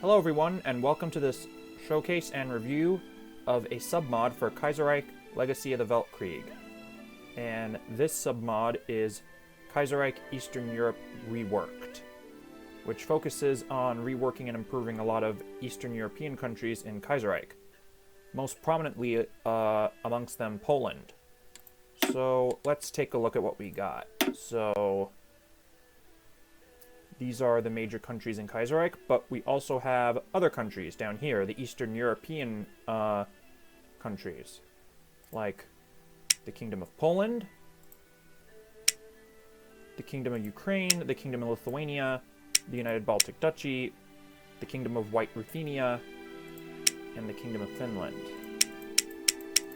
Hello everyone, and welcome to this showcase and review of a submod for Kaiserreich Legacy of the Weltkrieg. And this submod is Kaiserreich Eastern Europe Reworked, which focuses on reworking and improving a lot of Eastern European countries in Kaiserreich, most prominently amongst them Poland. So let's take a look at what we got. So these are the major countries in Kaiserreich, but we also have other countries down here, the Eastern European countries, like the Kingdom of Poland, the Kingdom of Ukraine, the Kingdom of Lithuania, the United Baltic Duchy, the Kingdom of White Ruthenia, and the Kingdom of Finland.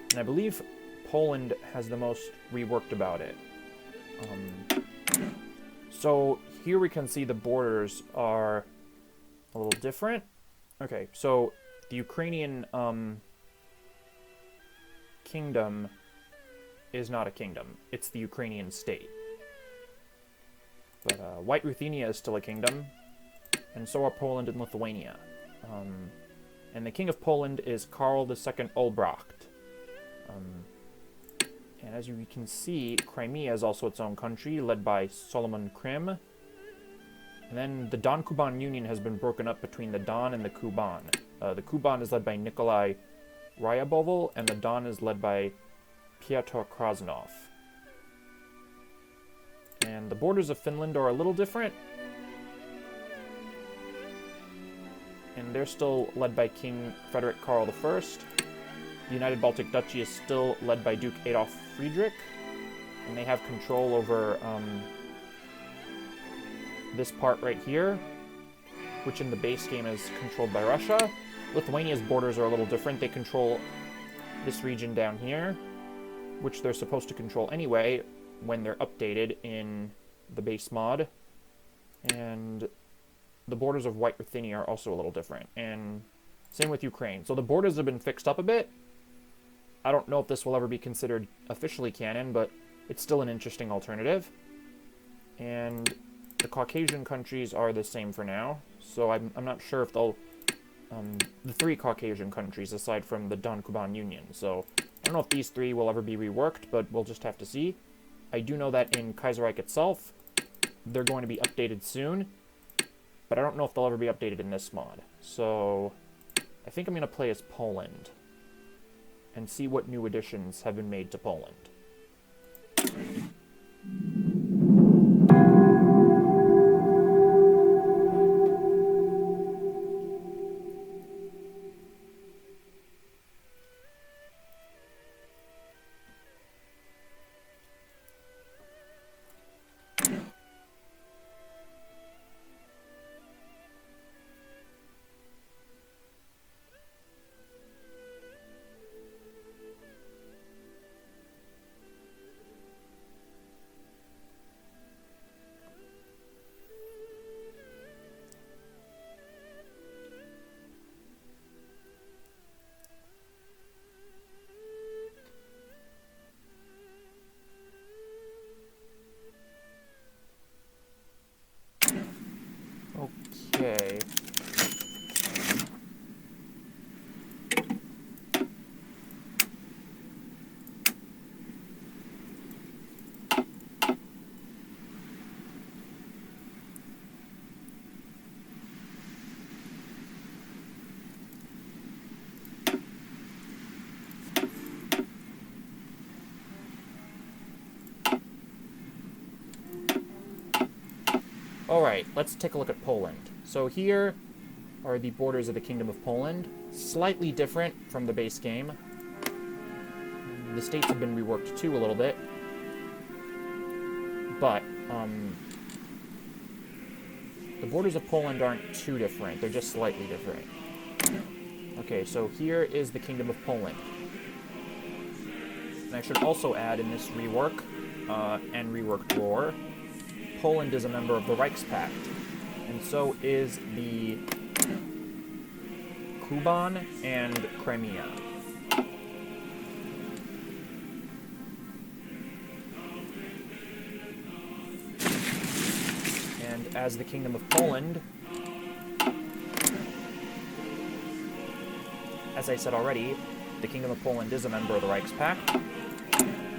And I believe Poland has the most reworked about it. So here we can see the borders are a little different. Okay, so the Ukrainian kingdom is not a kingdom. It's the Ukrainian state. But White Ruthenia is still a kingdom, and so are Poland and Lithuania. And the king of Poland is Karl II Olbracht. And as you can see, Crimea is also its own country, led by Solomon Krim. And then the Don-Kuban Union has been broken up between the Don and the Kuban. The Kuban is led by Nikolai Ryabovil, and the Don is led by Pyotr Krasnov. And the borders of Finland are a little different. And they're still led by King Frederick Karl I. The United Baltic Duchy is still led by Duke Adolf Friedrich, and they have control over this part right here, which in the base game is controlled by Russia. Lithuania's borders are a little different. They control this region down here, which they're supposed to control anyway when they're updated in the base mod. And the borders of White Ruthenia are also a little different, and same with Ukraine. So the borders have been fixed up a bit. I don't know if this will ever be considered officially canon, but it's still an interesting alternative. And the Caucasian countries are the same for now, so I'm not sure if they'll... the three Caucasian countries, aside from the Don-Kuban Union. So I don't know if these three will ever be reworked, but we'll just have to see. I do know that in Kaiserreich itself, they're going to be updated soon, but I don't know if they'll ever be updated in this mod. So I think I'm going to play as Poland and see what new additions have been made to Poland. Okay. Alright, let's take a look at Poland. So here are the borders of the Kingdom of Poland, slightly different from the base game. The states have been reworked too a little bit, but the borders of Poland aren't too different, they're just slightly different. Okay, so here is the Kingdom of Poland. And I should also add in this rework and reworked lore, Poland is a member of the Reichspakt, and so is the Kuban and Crimea. And as the Kingdom of Poland, as I said already, the Kingdom of Poland is a member of the Reichspakt.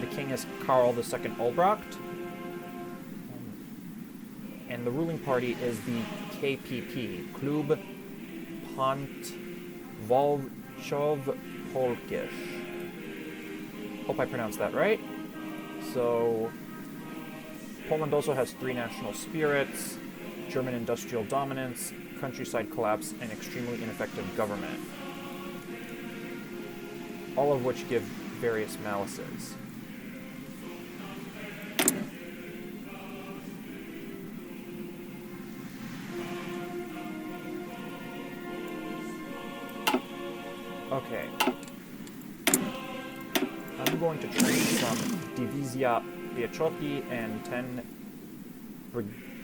The king is Karl II Albrecht. And the ruling party is the KPP, Klub Pont-Wolchow Polkish. Hope I pronounced that right. So, Poland also has 3 national spirits: German industrial dominance, countryside collapse, and extremely ineffective government. All of which give various malices. Okay. I'm going to train some Divizia Piacciotti and 10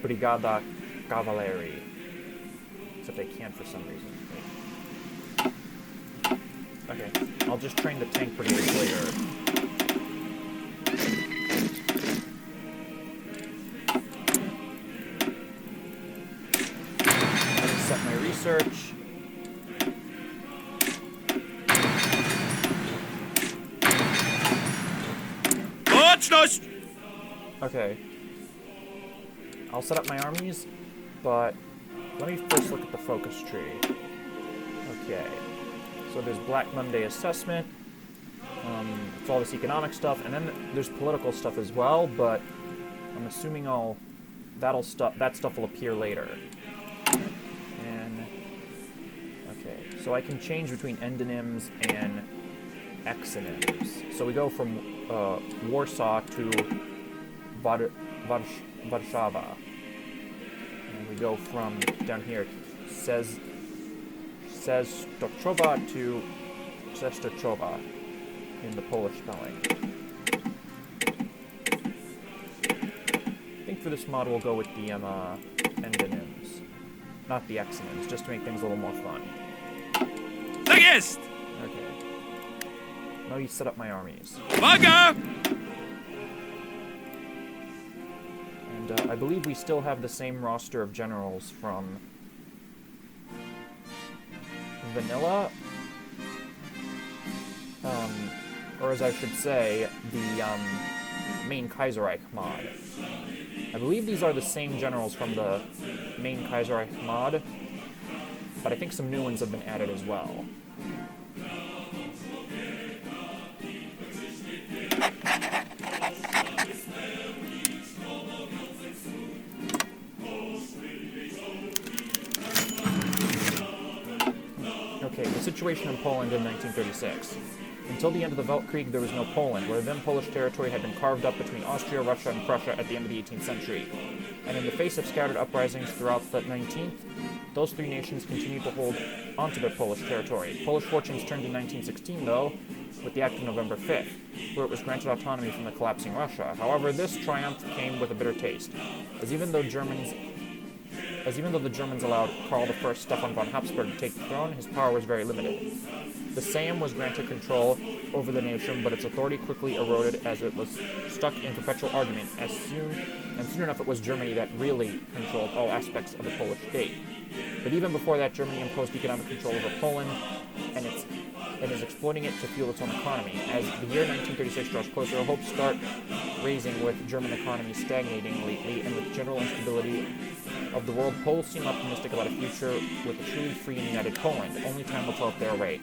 Brigada Cavalry. Except I can't for some reason. Wait. Okay, I'll just train the tank brigades later. Set my research. Okay. I'll set up my armies, but let me first look at the focus tree. Okay. So there's Black Monday assessment. It's all this economic stuff, and then there's political stuff as well, but I'm assuming that stuff will appear later. And okay, so I can change between endonyms and exonyms. So we go from Warsaw to Warszawa. And we go from down here, says Stoczowa to Czestochowa in the Polish spelling. I think for this mod we'll go with the endonyms, not the exonyms, just to make things a little more fun. Okay. Now you set up my armies. Vaga! And I believe we still have the same roster of generals from Vanilla, or as I should say, the main Kaiserreich mod. I believe these are the same generals from the main Kaiserreich mod, but I think some new ones have been added as well. Okay, the situation in Poland in 1936. Until the end of the Weltkrieg, there was no Poland, where then Polish territory had been carved up between Austria, Russia, and Prussia at the end of the 18th century. And in the face of scattered uprisings throughout the 19th, those 3 nations continued to hold onto their Polish territory. Polish fortunes turned in 1916, though, with the Act of November 5th, where it was granted autonomy from the collapsing Russia. However, this triumph came with a bitter taste, as even though the Germans allowed Karl I Stefan von Habsburg to take the throne, his power was very limited. The Sejm was granted control over the nation, but its authority quickly eroded as it was stuck in perpetual argument, soon enough it was Germany that really controlled all aspects of the Polish state. But even before that, Germany imposed economic control over Poland, and is exploiting it to fuel its own economy. As the year 1936 draws closer, hopes start raising with German economy stagnating lately, and with general instability of the world, Poles seem optimistic about a future with a truly free and united Poland. Only time will tell if they're right.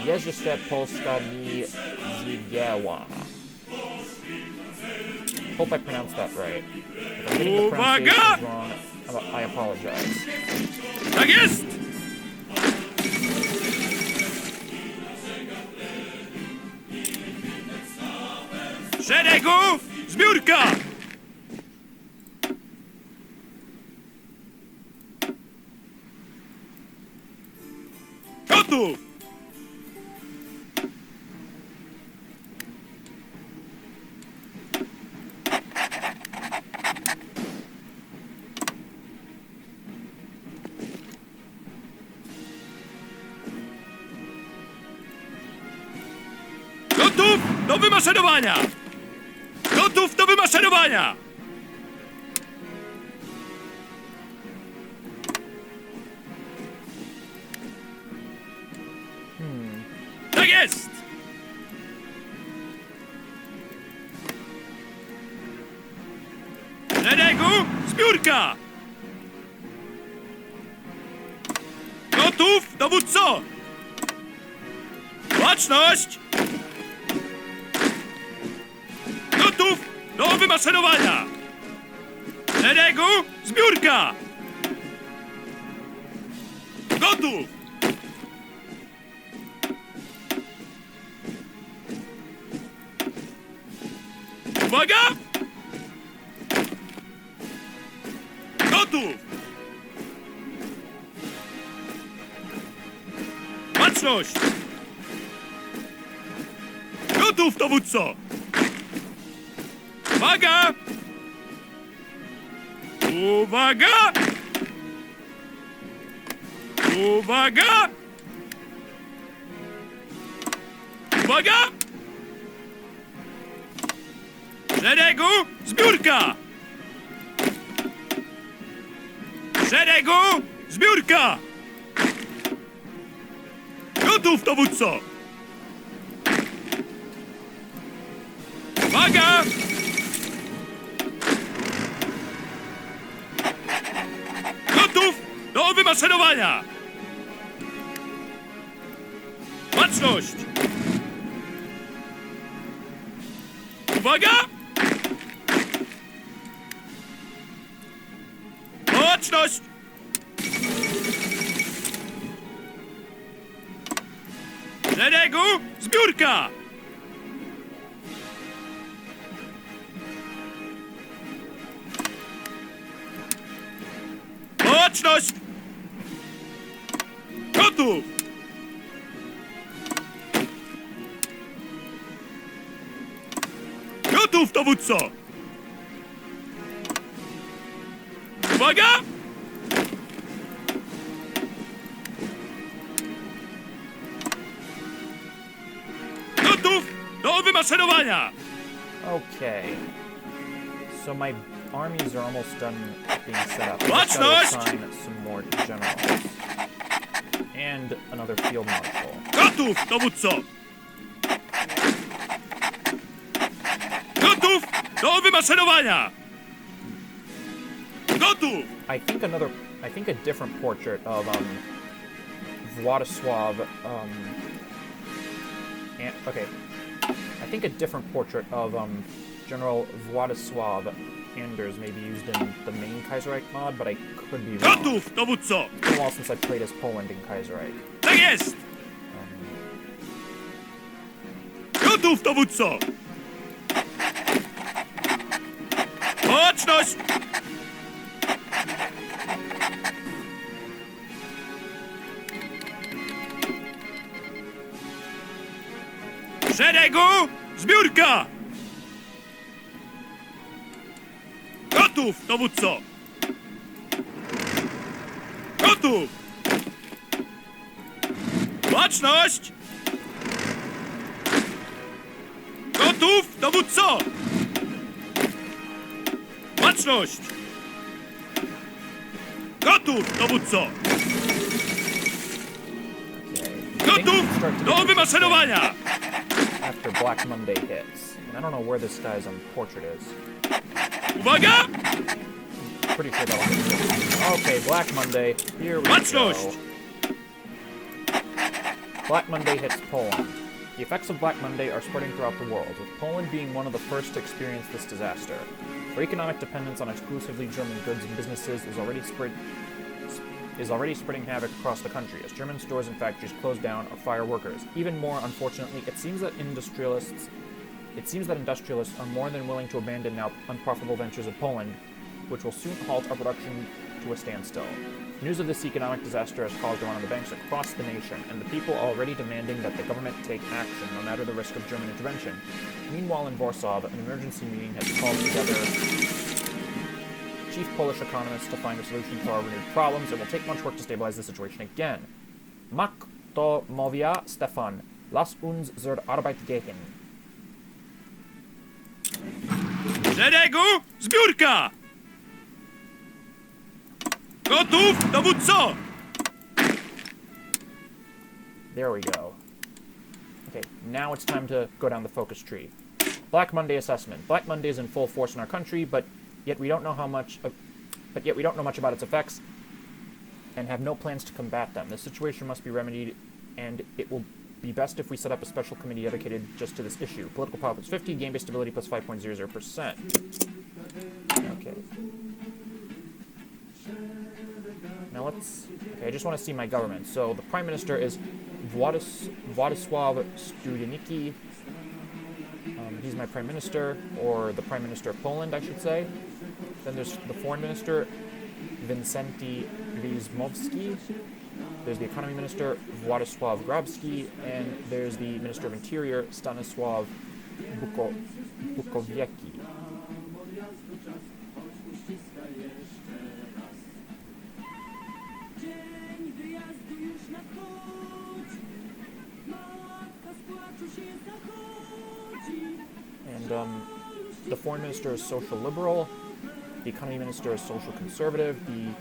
Jeźdźcie Polska nie zgięła. Hope I pronounced that right. If I'm getting the pronunciation wrong, I apologize. Tak jest! Szeregu! Zbiórka! Gotów! Gotów do wymaszerowania! Gotów do wymaszerowania! jest! Szeregu, zbiórka! Gotów, dowódco! Baczność! Gotów do wymaszerowania! Szeregu, zbiórka! Gotów! Uwaga! Gotów! Baczność! Gotów, dowódco! Uwaga! Uwaga! Uwaga! Uwaga! Szeregu, zbiórka! Szeregu, zbiórka! Gotów, dowódco! Uwaga! Gotów do wymaszerowania! Baczność! Uwaga! Baczność! Szeregu, zbiórka! Baczność! Gotów! Gotów, dowódco! Uwaga! Gotów do wymaszerowania! Okay. So my armies are almost done being set up. Watch I've got to those! assign some more generals. And another field marshal. Gotów, dowódco! Gotów do wymaszerowania! Gotów! I think a different portrait of Władysław okay. I think a different portrait of General Władysław Anders may be used in the main Kaiserreich mod, but I could be wrong. Gotów, dowódco! It's been a while since I played as Poland in Kaiserreich. Tak jest! Gotów, dowódco! Baczność! Szeregu, zbiórka! Gotów, dowódco! Gotów! Baczność! Gotów, dowódco! Baczność! Gotów, dowódco! Gotów do wymaszerowania! After Black Monday hits. And I don't know where this guy's portrait is. Uwaga! Pretty sure that'll Okay, Black Monday. Here we Baczność! go. Black Monday hits Poland. The effects of Black Monday are spreading throughout the world, with Poland being one of the first to experience this disaster. Our economic dependence on exclusively German goods and businesses is already spreading havoc across the country as German stores and factories close down or fire workers. Even more unfortunately, it seems that industrialists are more than willing to abandon now unprofitable ventures in Poland, which will soon halt our production to a standstill. News of this economic disaster has caused a run on the banks across the nation, and the people are already demanding that the government take action, no matter the risk of German intervention. Meanwhile, in Warsaw, an emergency meeting has called together chief Polish economists to find a solution to our renewed problems. It will take much work to stabilize the situation again. Mak to mowia, Stefan. Lass uns zur Arbeit gehen. Szeregu, zbiórka! Gotów, dowódco! There we go. Okay, now it's time to go down the focus tree. Black Monday assessment. Black Monday is in full force in our country, but yet we don't know much about its effects and have no plans to combat them. The situation must be remedied, and it will be best if we set up a special committee dedicated just to this issue. Political power plus 50, game-based stability plus 5.00%. Okay. Now I just want to see my government. So the Prime Minister is Władysław Studenicki. He's my Prime Minister, or the Prime Minister of Poland, I should say. Then there's the Foreign Minister, Wincenty Wismowski. There's the Economy Minister, Władysław Grabski, and there's the Minister of Interior, Stanisław Bukowiecki. And the Foreign Minister is Social Liberal, the Economy Minister is Social Conservative, the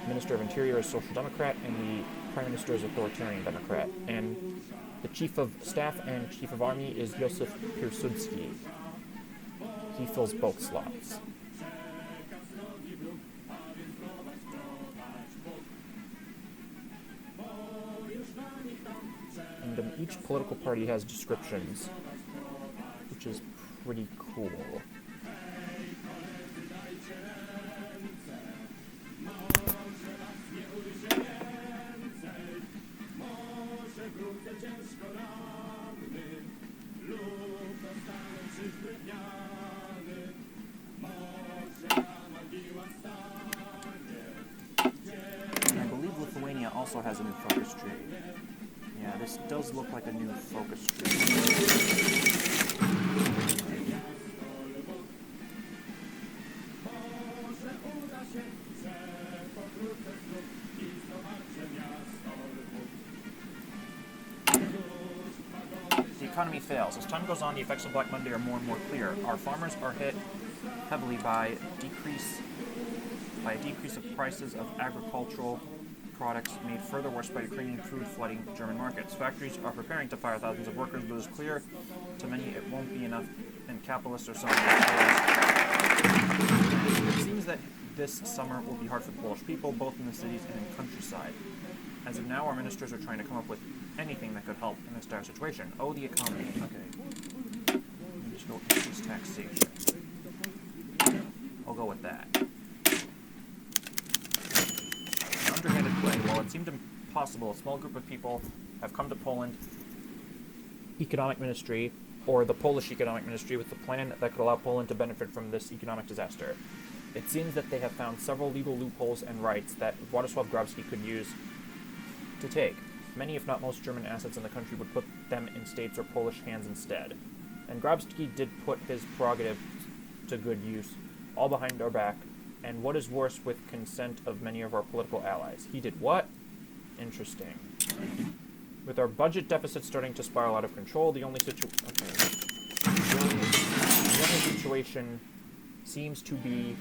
Minister of Interior is Social Democrat, and the Prime Minister is Authoritarian Democrat. And the Chief of Staff and Chief of Army is Józef Piłsudski. He fills both slots. And each political party has descriptions, which is pretty cool. And I believe Lithuania also has a new focus tree. Yeah, this does look like a new focus tree. The economy fails. As time goes on, the effects of Black Monday are more and more clear. Our farmers are hit heavily by a decrease of prices of agricultural products, made further worse by Ukrainian food flooding German markets. Factories are preparing to fire thousands of workers, but it's clear to many it won't be enough, and capitalists are selling their It seems that this summer will be hard for the Polish people, both in the cities and in the countryside. As of now, our ministers are trying to come up with anything that could help in this dire situation. Oh, the economy. Okay. Let me just go increase taxation. I'll go with that. Underhanded play. While it seemed impossible, a small group of people have come to Poland Economic Ministry, or the Polish Economic Ministry, with a plan that could allow Poland to benefit from this economic disaster. It seems that they have found several legal loopholes and rights that Władysław Grabski could use to take. Many, if not most, German assets in the country would put them in states or Polish hands instead. And Grabski did put his prerogative to good use, all behind our back, and what is worse, with consent of many of our political allies. He did what? Interesting. With our budget deficit starting to spiral out of control, the only situation seems to be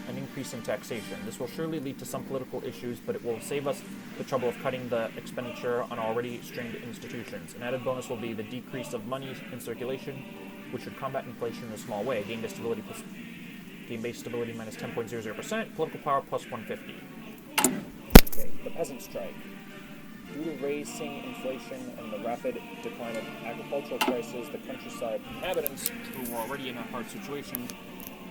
an increase in taxation. This will surely lead to some political issues, but it will save us the trouble of cutting the expenditure on already strained institutions. An added bonus will be the decrease of money in circulation, which should combat inflation in a small way. Game-based stability minus 10.00%, political power plus 150. Okay, the peasant strike. Due to rising inflation and the rapid decline of agricultural prices, the countryside inhabitants, who were already in a hard situation,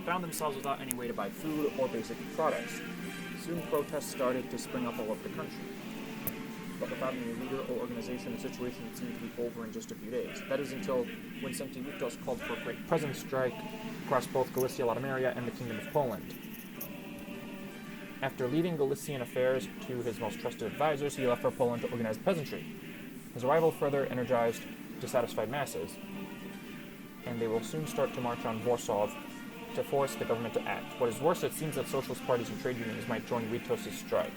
found themselves without any way to buy food or basic products. Soon protests started to spring up all over the country. But without any leader or organization, the situation seemed to be over in just a few days. That is until Wincenty Wismowski called for a great peasant strike across both Galicia-Lodomeria and the Kingdom of Poland. After leaving Galician affairs to his most trusted advisors, he left for Poland to organize peasantry. His arrival further energized dissatisfied masses, and they will soon start to march on Warsaw to force the government to act. What is worse, it seems that socialist parties and trade unions might join Witos's strike.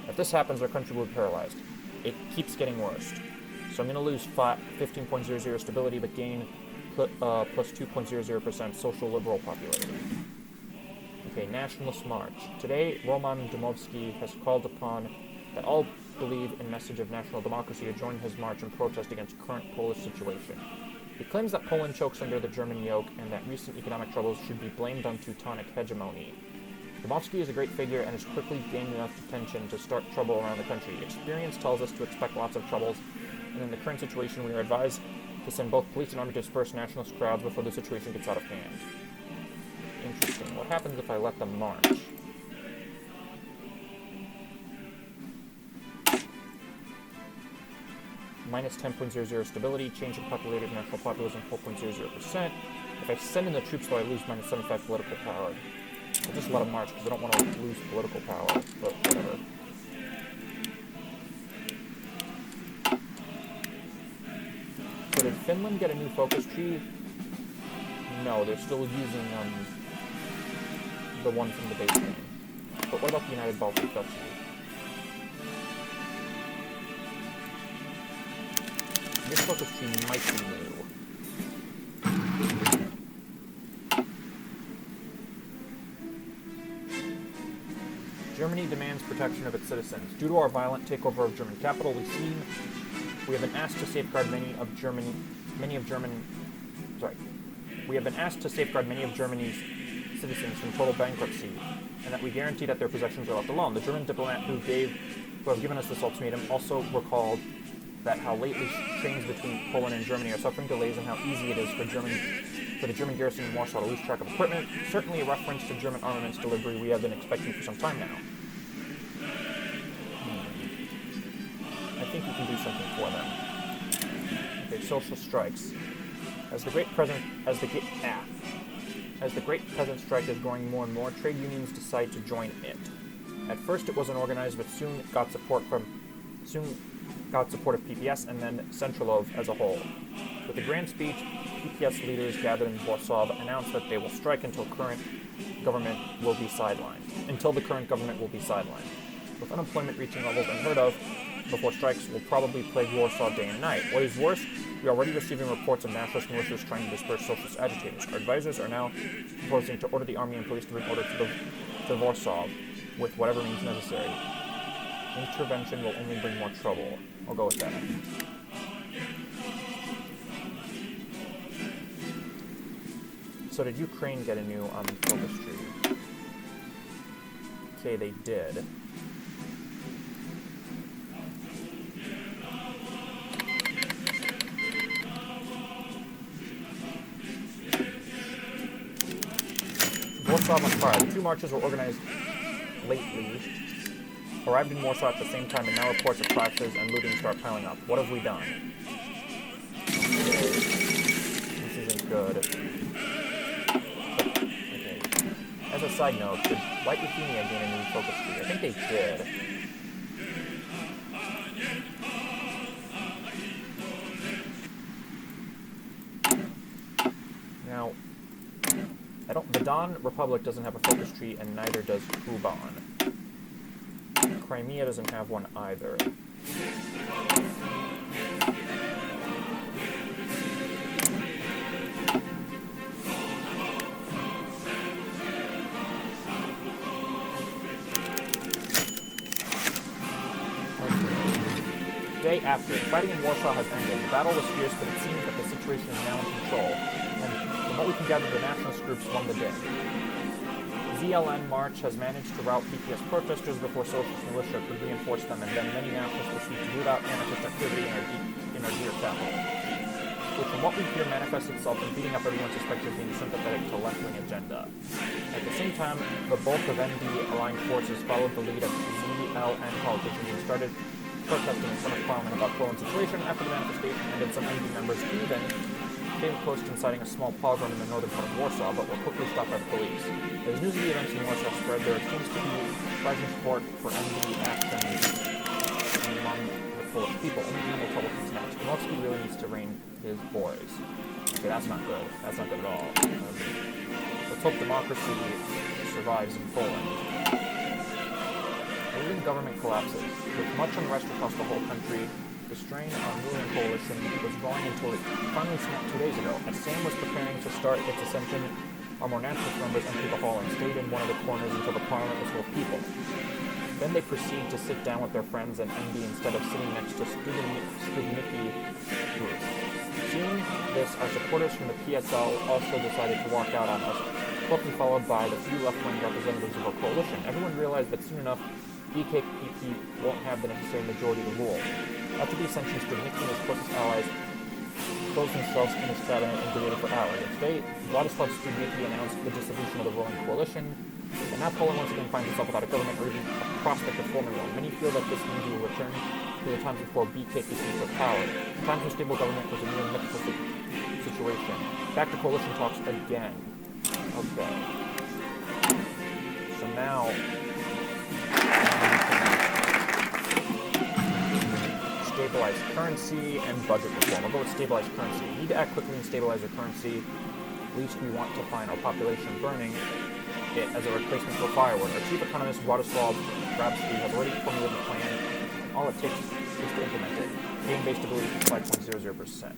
If this happens, our country will be paralyzed. It keeps getting worse. So I'm going to lose 15.00 stability, but gain plus 2.00% social liberal popularity. Okay, Nationalist March. Today, Roman Dmowski has called upon that all believe in message of national democracy to join his march and protest against current Polish situation. He claims that Poland chokes under the German yoke and that recent economic troubles should be blamed on Teutonic hegemony. Dmowski is a great figure and has quickly gained enough attention to start trouble around the country. Experience tells us to expect lots of troubles, and in the current situation we are advised to send both police and army to disperse nationalist crowds before the situation gets out of hand. Interesting. What happens if I let them march? Minus 10.00 stability, change in populated national populism 4.00%. If I send in the troops, though, I lose minus 75 political power. I'll just let them march because I don't want to lose political power, but whatever. So did Finland get a new focus tree? No, they're still using the one from the base game. But what about the United Baltic Duchy? This focus tree might be new. Germany demands protection of its citizens. Due to our violent takeover of German capital, we have been asked to safeguard many of Germany's citizens from total bankruptcy, and that we guarantee that their possessions are left alone. The German diplomat who have given us this ultimatum also recalled that how lately trains between Poland and Germany are suffering delays and how easy it is for the German garrison in Warsaw to lose track of equipment, certainly a reference to German armaments delivery we have been expecting for some time now. I think we can do something for them. Okay, social strikes. As the Great Peasant Strike is growing more and more, trade unions decide to join it. At first it wasn't organized, but soon got support of PPS and then Centralov as a whole. With a grand speech, PPS leaders gathered in Warsaw announced that they will strike until the current government will be sidelined. With unemployment reaching levels unheard of before, strikes will probably plague Warsaw day and night. What is worse, we are already receiving reports of nationalist militias trying to disperse socialist agitators. Our advisors are now proposing to order the army and police to bring order to Warsaw with whatever means necessary. Intervention will only bring more trouble. I'll go with that. So did Ukraine get a new focus tree? Okay, they did. Warsaw on fire. The two marches were organized lately, arrived in Warsaw at the same time, and now reports of clashes and looting start piling up. What have we done? This isn't good. Okay. As a side note, did White Lithuania gain a new focus tree? I think they did. Now, the Don Republic doesn't have a focus tree, and neither does Kuban. Crimea doesn't have one either. Day after, fighting in Warsaw has ended. The battle was fierce, but it seems that the situation is now in control, and from what we can gather, the nationalist groups won the day. ZLN March has managed to rout PPS protesters before socialist militia could reinforce them, and then many nationalists will seek to root out anarchist activity in our dear capital, which from what we hear manifests itself in beating up everyone suspected of being sympathetic to left-wing agenda. At the same time, the bulk of ND-aligned forces followed the lead of ZLN politicians and started protesting in front of Parliament about Poland's situation. After the manifestation ended, some ND members even came close to inciting a small pogrom in the northern part of Warsaw, but were quickly stopped by the police. As news of the events in Warsaw spread, there seems to be rising support for ND action among the Polish people. Only minimal trouble comes next. Dmowski really needs to rein his boys. Okay, that's not good. That's not good at all. Let's hope democracy survives in Poland. The ruling government collapses. With much unrest across the whole country, the strain on ruling coalition was growing until it finally snapped 2 days ago. As Sam was preparing to start its ascension, our more nationalist members entered the hall and stayed in one of the corners until the parliament was full of people. Then they proceed to sit down with their friends and envy instead of sitting next to Studniki group. Seeing this, our supporters from the PSL also decided to walk out on us, quickly followed by the few left-wing representatives of our coalition. Everyone realized that soon enough, BKPP won't have the necessary majority to rule. After the ascension, Studniki and his closest allies closed themselves in his cabinet and debated for hours. Today, Vladislav Studniki announced the dissolution of the ruling coalition, and now Poland once again finds itself without a government or even a prospect of forming one. Many feel that this means we will return to the times before BKPP took power. The times when stable government was a near mythical situation. Back to coalition talks again. Okay. So now... stabilize currency and budget reform. I'll go with stabilize currency. We need to act quickly and stabilize our currency. Least we want to find our population burning it as a replacement for firewood. Our chief economist, Władysław Grabski, has already formulated a plan, and all it takes is to implement it. Gain-based stability to 5.00%.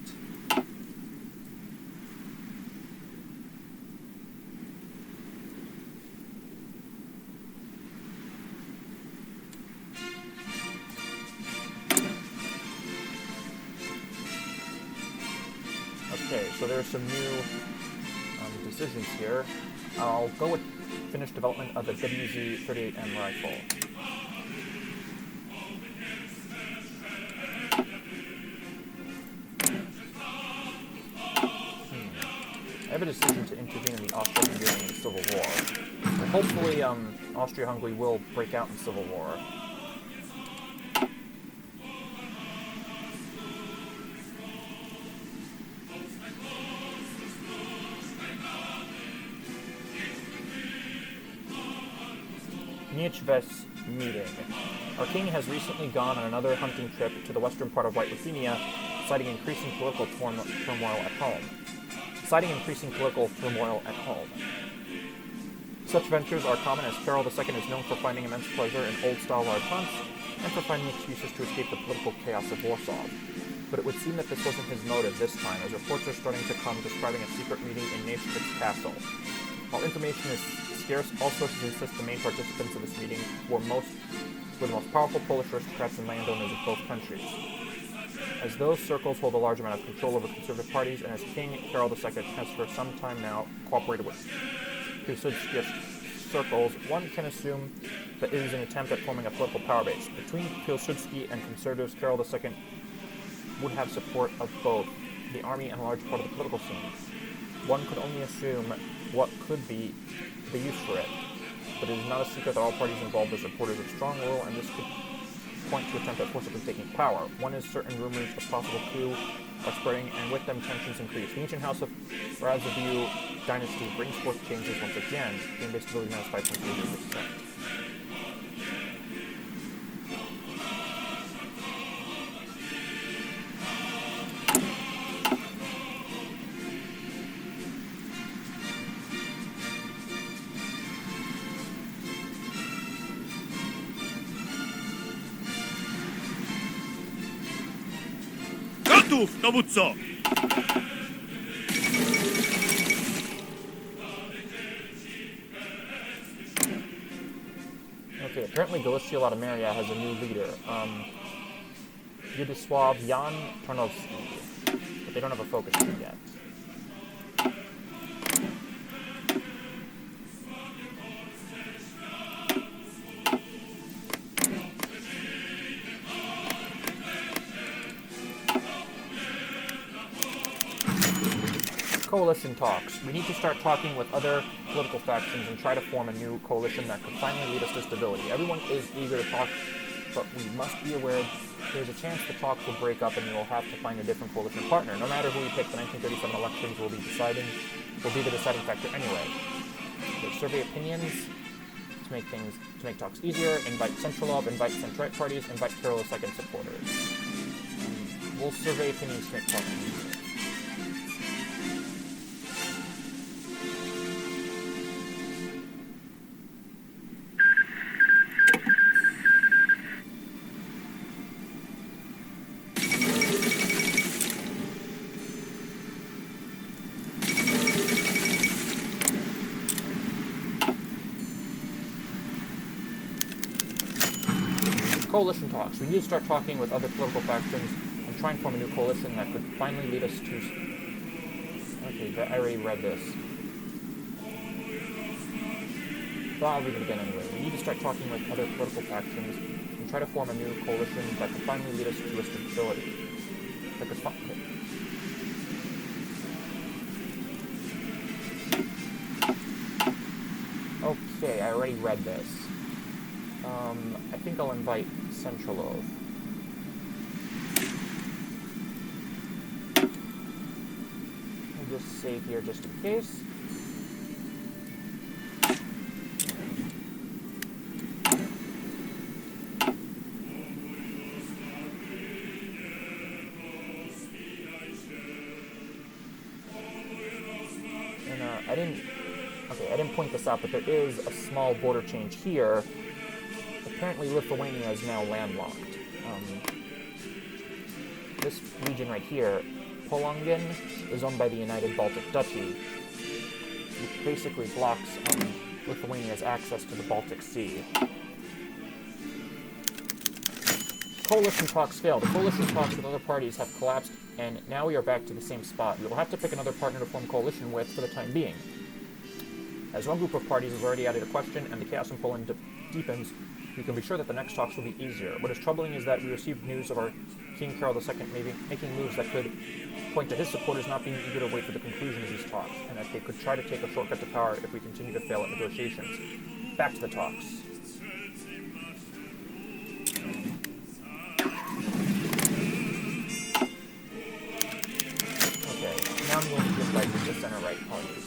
Okay, so there's some new decisions here. I'll go with finished development of the WZ-38M rifle. I have a decision to intervene in the Austro-Hungarian Civil War. And hopefully, Austria-Hungary will break out in civil war. Niechves meeting. Our king has recently gone on another hunting trip to the western part of White Ruthenia, citing increasing political turmoil at home. Such ventures are common, as Carol II is known for finding immense pleasure in old-style large hunts and for finding excuses to escape the political chaos of Warsaw. But it would seem that this wasn't his motive this time, as reports are starting to come describing a secret meeting in Niechves Castle. While information is scarce, all sources insist the main participants of this meeting were the most powerful Polish aristocrats and landowners of both countries. As those circles hold a large amount of control over conservative parties, and as King Carol II has for some time now cooperated with Pilsudski's circles, one can assume that it is an attempt at forming a political power base. Between Pilsudski and conservatives, Carol II would have support of both the army and a large part of the political scene. One could only assume what could be the use for it, but it is not a secret that all parties involved are supporters of strong rule, and this could point to attempt at forcibly taking power. One is certain rumors of possible coup are spreading, and with them tensions increase. The ancient house of Radziwiłł dynasty brings forth changes once again, being basically minus 5.0%. Gotów, dowódco! Okay, apparently Galicia-Lodomeria has a new leader, Yudisław Jan Tarnowski, but they don't have a focus group yet. Coalition talks. We need to start talking with other political factions and try to form a new coalition that could finally lead us to stability. Everyone is eager to talk, but we must be aware there's a chance the talks will break up and we will have to find a different coalition partner. No matter who we pick, the 1937 elections will be the deciding factor anyway. So survey opinions to make talks easier. Invite Centralov, invite centre-right parties, invite Carol II supporters. We'll survey opinions to make talks easier. Coalition talks. We need to start talking with other political factions and try and form a new coalition that could finally lead us to... Okay, I already read this. But I'll read it again anyway. We need to start talking with other political factions and try to form a new coalition that could finally lead us to a stability. That could Okay, I already read this. I think I'll invite Centralov. I'll just save here just in case. And I didn't point this out, but there is a small border change here. Apparently Lithuania is now landlocked. This region right here, Polongen, is owned by the United Baltic Duchy, which basically blocks Lithuania's access to the Baltic Sea. Coalition talks failed. The coalition talks with other parties have collapsed, and now we are back to the same spot. We will have to pick another partner to form coalition with for the time being. As one group of parties has already added a question and the chaos in Poland deepens, we can be sure that the next talks will be easier. What is troubling is that we received news of our King Carol II maybe making moves that could point to his supporters not being eager to wait for the conclusion of these talks, and that they could try to take a shortcut to power if we continue to fail at negotiations. Back to the talks. Okay, now I'm going to invite the center-right parties.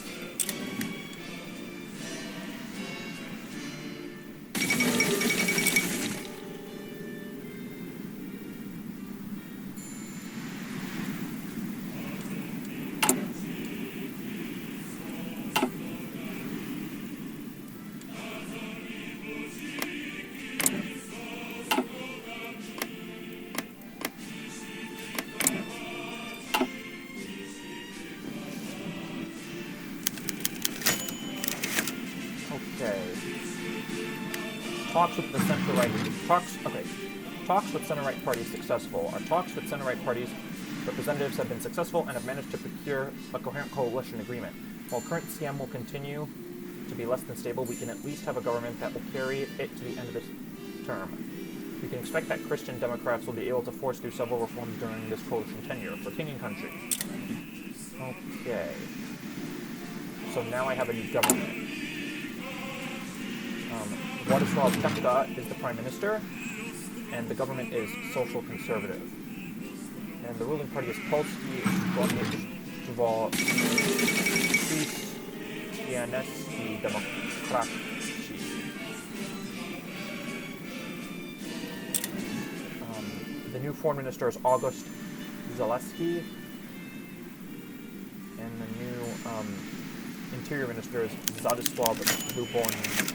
Talks with the center-right Talks with center-right parties successful. Our talks with center-right parties representatives have been successful and have managed to procure a coherent coalition agreement. While current CM will continue to be less than stable, we can at least have a government that will carry it to the end of this term. We can expect that Christian Democrats will be able to force through several reforms during this coalition tenure for king and country. Okay. So now I have a new government. Władysław Kepka is the Prime Minister, and the government is social conservative. And the ruling party is Polski Stronnictwo Chrześcijański Demokraci. The new foreign minister is August Zaleski, and the new interior minister is Zadisław Lubomirski.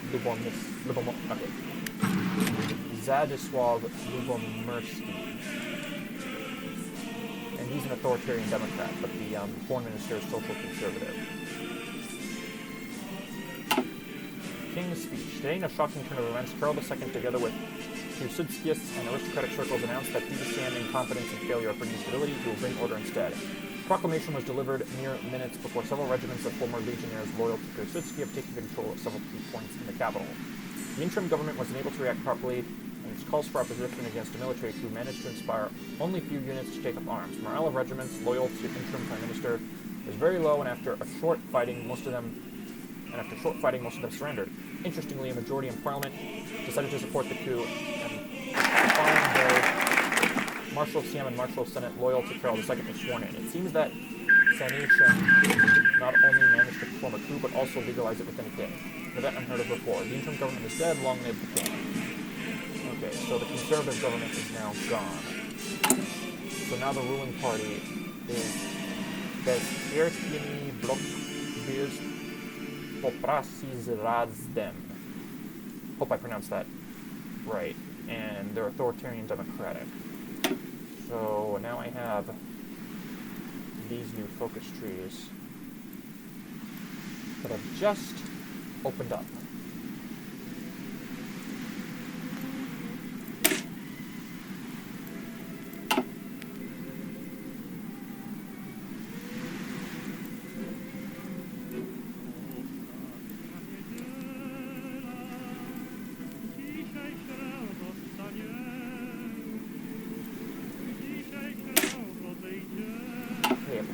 And he's an authoritarian Democrat, but the foreign minister is social conservative. King's speech. Today, in a shocking turn of events, Karol II, together with Piłsudski's and aristocratic circles, announced that due to CM incompetence and failure of bringing stability, he will bring order instead. Proclamation was delivered mere minutes before several regiments of former legionnaires loyal to Piłsudski have taken control of several key points in the capital. The interim government was unable to react properly, and its calls for opposition against a military coup managed to inspire only few units to take up arms. Morale of regiments loyal to interim prime minister was very low, and after short fighting, most of them surrendered. Interestingly, a majority in parliament decided to support the coup, and the following day, Marshal of CM and Marshal of Senate loyal to Karol II were sworn in. It seems that Sanation not only managed to perform a coup, but also legalize it within a day. An event unheard of before. The interim government is dead, long live the king. Okay, so the conservative government is now gone. So now the ruling party is Bezpiertni Blok Poprasi Zrazdem. Hope I pronounced that right. And they're authoritarian democratic. So now I have these new focus trees that have just opened up.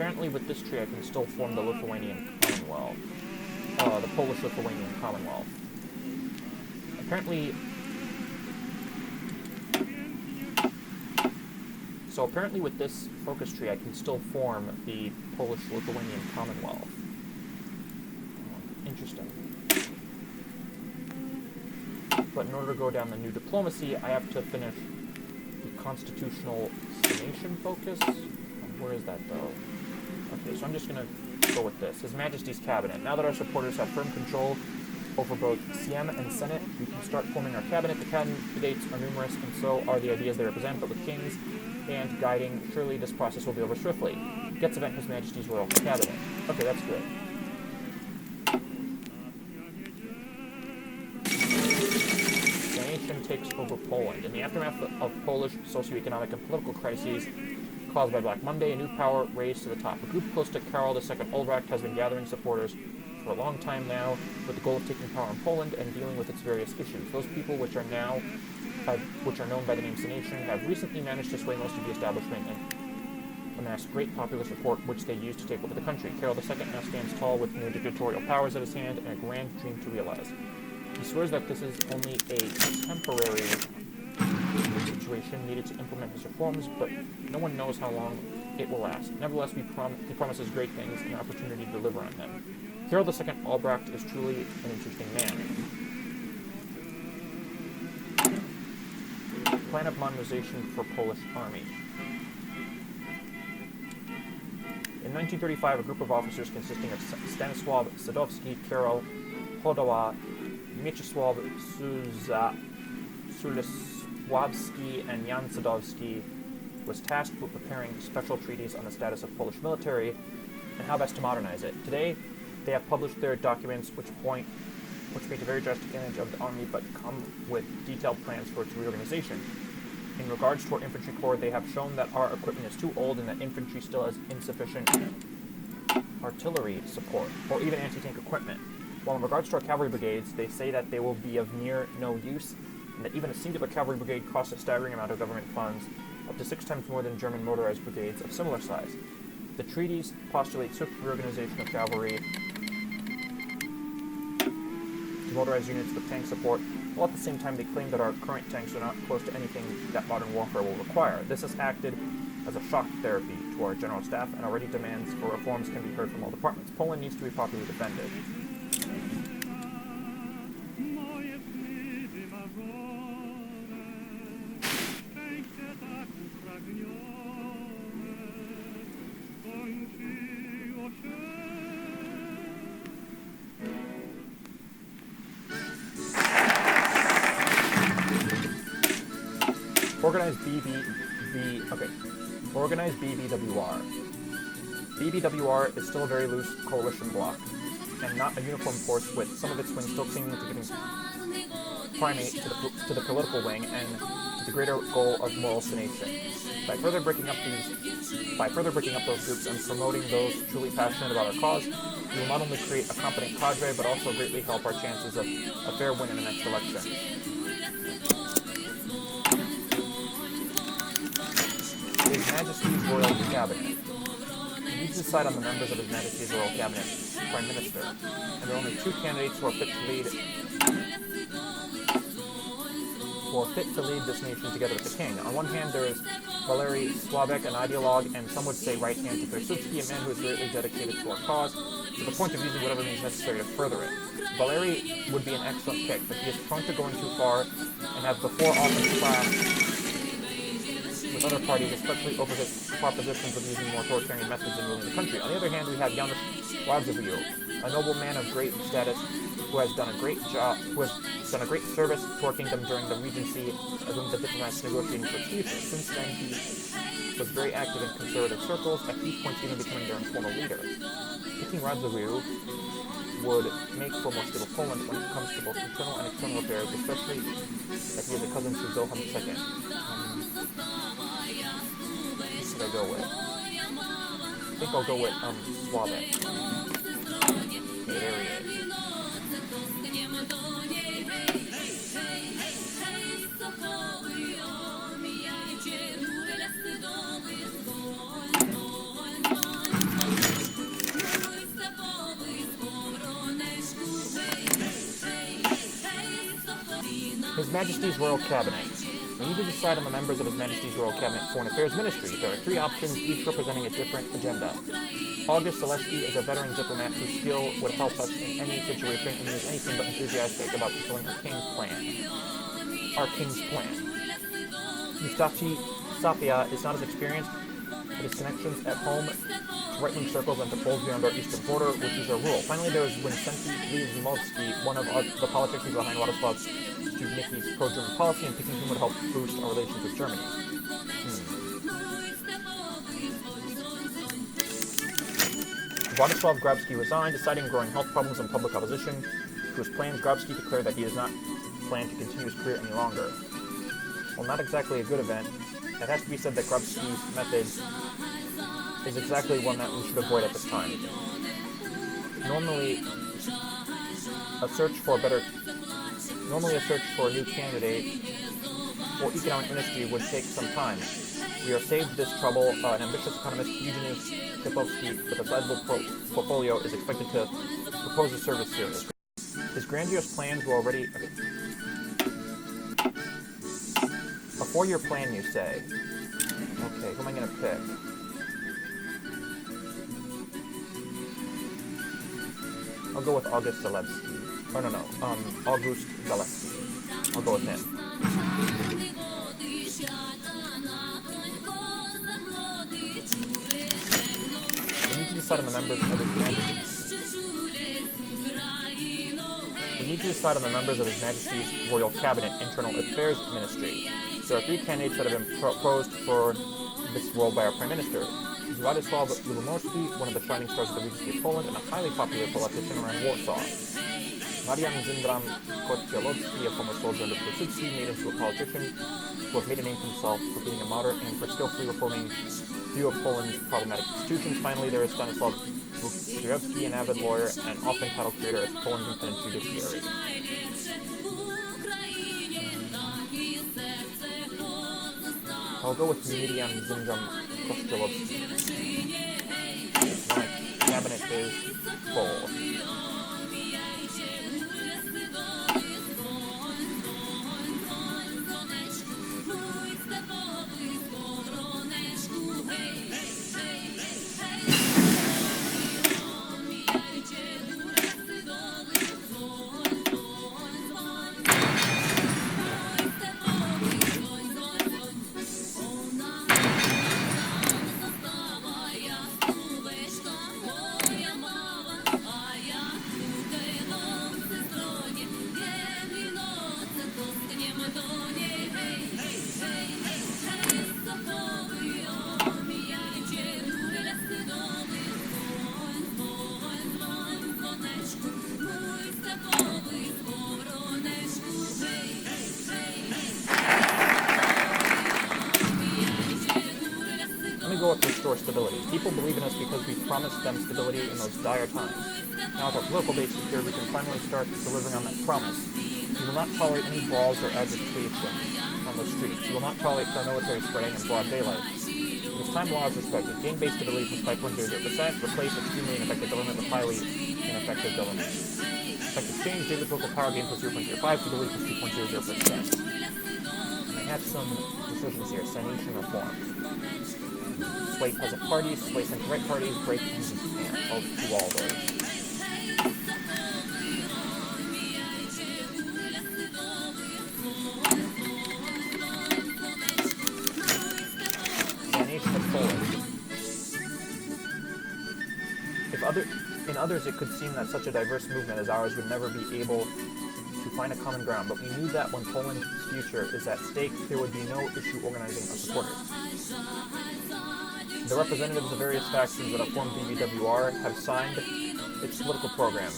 apparently with this tree I can still form the Lithuanian Commonwealth. The Polish-Lithuanian Commonwealth. Apparently... So apparently with this focus tree I can still form the Polish-Lithuanian Commonwealth. Interesting. But in order to go down the new diplomacy, I have to finish the constitutional nation focus. Where is that, though? Okay, so I'm just going to go with this. His Majesty's Cabinet. Now that our supporters have firm control over both Siem and Senate, we can start forming our cabinet. The candidates are numerous, and so are the ideas they represent, but with kings and guiding, surely this process will be over swiftly. Gets event His Majesty's Royal Cabinet. Okay, that's good. Takes over Poland. In the aftermath of Polish socioeconomic and political crises caused by Black Monday, a new power raised to the top. A group close to Karol II Albrecht has been gathering supporters for a long time now with the goal of taking power in Poland and dealing with its various issues. Those people, which are known by the name Senation, have recently managed to sway most of the establishment and amass great popular support, which they use to take over the country. Karol II now stands tall with new dictatorial powers at his hand and a grand dream to realize. He swears that this is only a temporary situation needed to implement his reforms, but no one knows how long it will last. Nevertheless, he promises great things and an opportunity to deliver on them. Karol II Albrecht is truly an interesting man. Plan of modernization for Polish army. In 1935, a group of officers consisting of Stanisław Sadowski, Karol Hodoła, Mieczysław Sulesławski, and Jan Sadowski was tasked with preparing special treaties on the status of Polish military and how best to modernize it. Today, they have published their documents which paint a very drastic image of the army but come with detailed plans for its reorganization. In regards to our infantry corps, they have shown that our equipment is too old and that infantry still has insufficient artillery support or even anti-tank equipment. While in regards to our cavalry brigades, they say that they will be of near no use, and that even a singular cavalry brigade costs a staggering amount of government funds, up to 6 times more than German motorized brigades of similar size. The treaties postulate swift reorganization of cavalry to motorized units with tank support, while at the same time they claim that our current tanks are not close to anything that modern warfare will require. This has acted as a shock therapy to our general staff, and already demands for reforms can be heard from all departments. Poland needs to be properly defended. Organize BBWR. BBWR is still a very loose coalition bloc, and not a uniform force, with some of its wings still clinging to giving primate to the political wing and to the greater goal of moral sanation. By further breaking up those groups and promoting those truly passionate about our cause, we will not only create a competent cadre, but also greatly help our chances of a fair win in the next election. His Majesty's Royal Cabinet. He needs to decide on the members of His Majesty's Royal Cabinet, Prime Minister, and there are only 2 candidates who are fit to lead this nation together with the king. On one hand, there is Valery Sławek, an ideologue, and some would say right hand to Piłsudski, a man who is greatly dedicated to our cause, to the point of using whatever means necessary to further it. Valery would be an excellent pick, but he is prone to going too far and has before often clashed with other parties, especially over his propositions of using more authoritarian methods in ruling the country. On the other hand, we have Janusz Radziwiłł, a noble man of great status who has done a great service to our kingdom during the regency as one of the diplomats negotiating for peace. Since then, he was very active in conservative circles, at key points even becoming their informal leader. Picking Radziwiłł would make for more stable Poland when it comes to both internal and external affairs, especially that he is a cousin to Wilhelm II. Who should I go with? I think I'll go with Sławek. Okay, there he is. Majesty's Royal Cabinet. We need to decide on the members of His Majesty's Royal Cabinet Foreign Affairs Ministry. There are 3 options, each representing a different agenda. August Zaleski is a veteran diplomat whose skill would help us in any situation, and he is anything but enthusiastic about fulfilling our King's plan. Mustachi Sapia is not as experienced, but his connections at home to right-wing circles and to polls beyond our eastern border, which is our rule. Finally, there is Wincenty Zimovsky, one of the politicians behind Władysław Szczudnicki's pro-German policy, and thinking he would help boost our relations with Germany. Władysław Grabski resigned, deciding growing health problems and public opposition to his plans. Grabski declared that he does not plan to continue his career any longer. Well, not exactly a good event. It has to be said that Grabski's method is exactly one that we should avoid at this time. Normally, a search for a new candidate for economic ministry would take some time. We are saved this trouble. An ambitious economist, Eugenius Kipovsky, with a sizable portfolio, is expected to propose a service here. His grandiose plans were already... A 4-year plan, you say? Okay, who am I going to pick? I'll go with August Zalewski. Oh, no. August Zalewski. I'll go with him. We need to decide on the members of His Majesty's Royal Cabinet Internal Affairs Ministry. There are 3 candidates that have been proposed for this role by our Prime Minister. Władysław Lubomirski, one of the shining stars of the Regency of Poland, and a highly popular politician around Warsaw. Marian Zindram Kościelowski, a former soldier under Piłsudski, made into a politician who has made a name for himself for being a moderate and for skillfully reforming few of Poland's problematic institutions. Finally, there is Stanislaw Bukiewski, an avid lawyer and often title creator of Poland's independent judiciary. I'll go with Marian Zindram Kościelowski. My cabinet is full. Restore stability. People believe in us because we promised them stability in those dire times. Now with our political base secured, we can finally start delivering on that promise. We will not tolerate any brawls or agitation on the streets. We will not tolerate paramilitary spreading in broad daylight. It is time law is respected. Gain base stability plus 5.00%. Replace extremely ineffective government with highly ineffective government. Effective change, daily political power gain plus 0.05, stability plus 2.00%. And I have some decisions here. Sanation reform. Sway peasant parties, sway center-right parties, break and I'll do all those. Sanation of Poland. In others, it could seem that such a diverse movement as ours would never be able to find a common ground, but we knew that when Poland's future is at stake, there would be no issue organizing our supporters. The representatives of various factions that have formed BBWR have signed its political program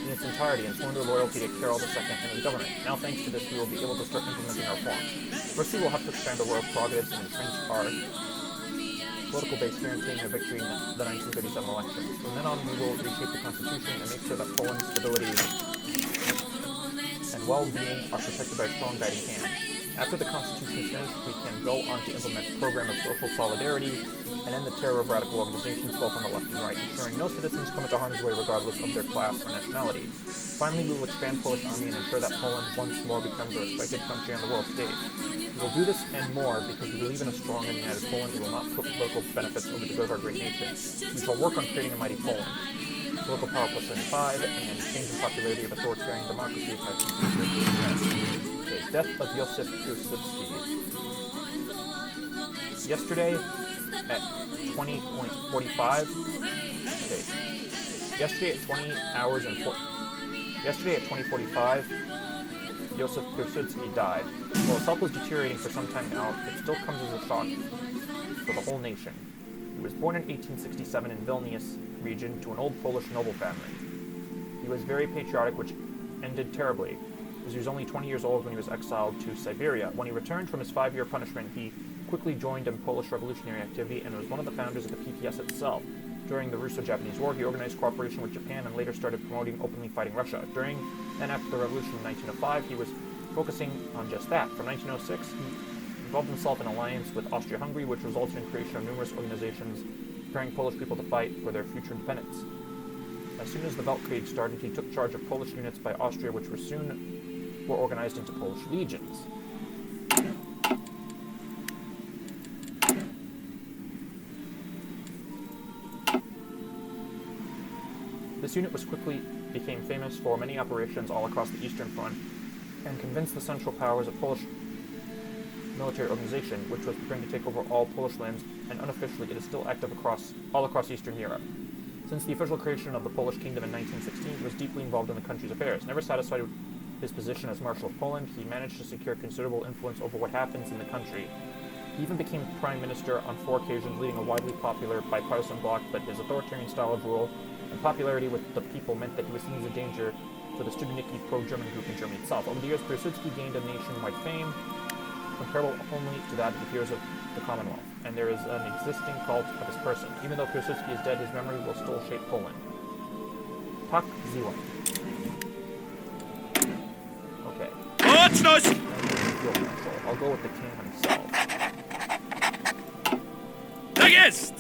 in its entirety and sworn their loyalty to Karol II and his government. Now, thanks to this, we will be able to start implementing our reforms. First, we will have to expand the royal prerogatives and entrench our political base, guaranteeing a victory in the 1937 elections. From then on, we will reshape the Constitution and make sure that Poland's stability and well-being are protected by a strong guiding hand. After the Constitution is finished, we can go on to implement a program of social solidarity and end the terror of radical organizations both on the left and right, ensuring no citizens come into harm's way regardless of their class or nationality. Finally, we will expand Polish army and ensure that Poland once more becomes a respected country on the world stage. We will do this and more because we believe in a strong and united Poland. We will not put political benefits over the good of our great nation. We shall work on creating a mighty Poland. Political power plus 75, and change in popularity of authoritarian democracy. Okay, death of Josef Piłsudski. Yesterday at 20:45. Okay. Yesterday at 20:45, Josef Piłsudski died. While his health was deteriorating for some time now, it still comes as a shock for the whole nation. He was born in 1867 in Vilnius region to an old Polish noble family. He was very patriotic, which ended terribly, as he was only 20 years old when he was exiled to Siberia. When he returned from his 5-year punishment, he quickly joined in Polish revolutionary activity and was one of the founders of the PPS itself. During the Russo-Japanese War, he organized cooperation with Japan and later started promoting openly fighting Russia. During and after the revolution in 1905, he was focusing on just that. From 1906, he involved himself in an alliance with Austria-Hungary, which resulted in the creation of numerous organizations preparing Polish people to fight for their future independence. As soon as the Weltkrieg started, he took charge of Polish units by Austria, which were organized into Polish legions. This unit became famous for many operations all across the Eastern Front and convinced the Central Powers of Polish military organization, which was preparing to take over all Polish lands, and unofficially it is still active all across Eastern Europe. Since the official creation of the Polish Kingdom in 1916, he was deeply involved in the country's affairs. Never satisfied with his position as Marshal of Poland, he managed to secure considerable influence over what happens in the country. He even became Prime Minister on 4 occasions, leading a widely popular bipartisan bloc, but his authoritarian style of rule and popularity with the people meant that he was seen as a danger for the Studeniki pro-German group in Germany itself. Over the years, Piłsudski gained a nationwide fame, comparable only to that of the peers of the Commonwealth, and there is an existing cult of his person. Even though Piłsudski is dead, his memory will still shape Poland. Tak Ziwa. Okay. I'll go with the king himself. Tak jest!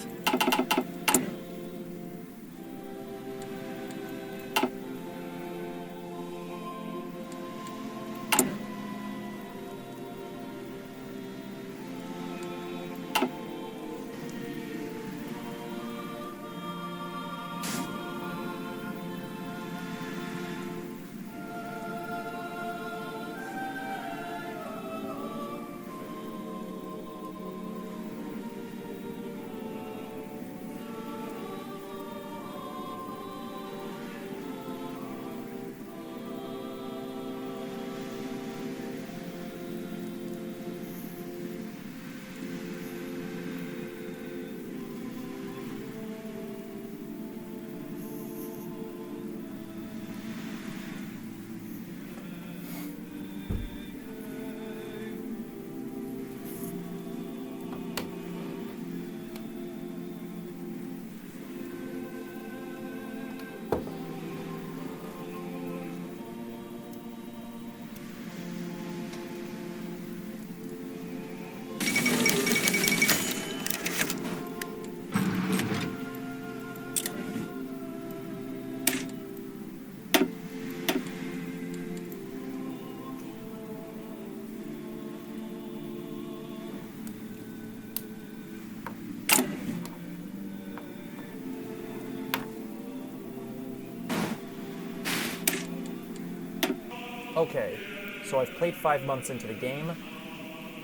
Okay, so I've played 5 months into the game,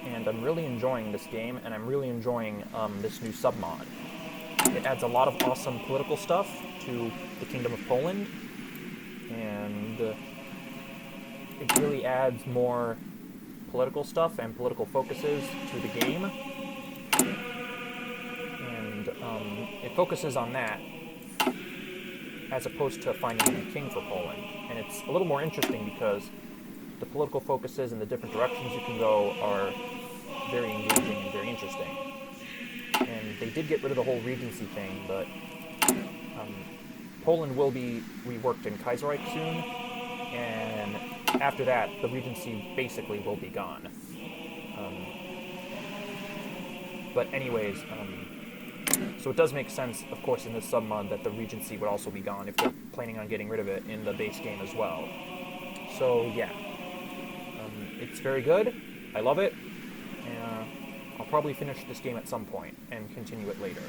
and I'm really enjoying this game, and I'm really enjoying this new submod. It adds a lot of awesome political stuff to the Kingdom of Poland, and it really adds more political stuff and political focuses to the game, and it focuses on that as opposed to finding a new king for Poland. And it's a little more interesting because the political focuses and the different directions you can go are very engaging and very interesting. And they did get rid of the whole regency thing, but Poland will be reworked in Kaiserreich soon, and after that, the regency basically will be gone. But anyways, so it does make sense, of course, in this submod that the Regency would also be gone if they're planning on getting rid of it in the base game as well. So yeah, it's very good. I love it. I'll probably finish this game at some point and continue it later.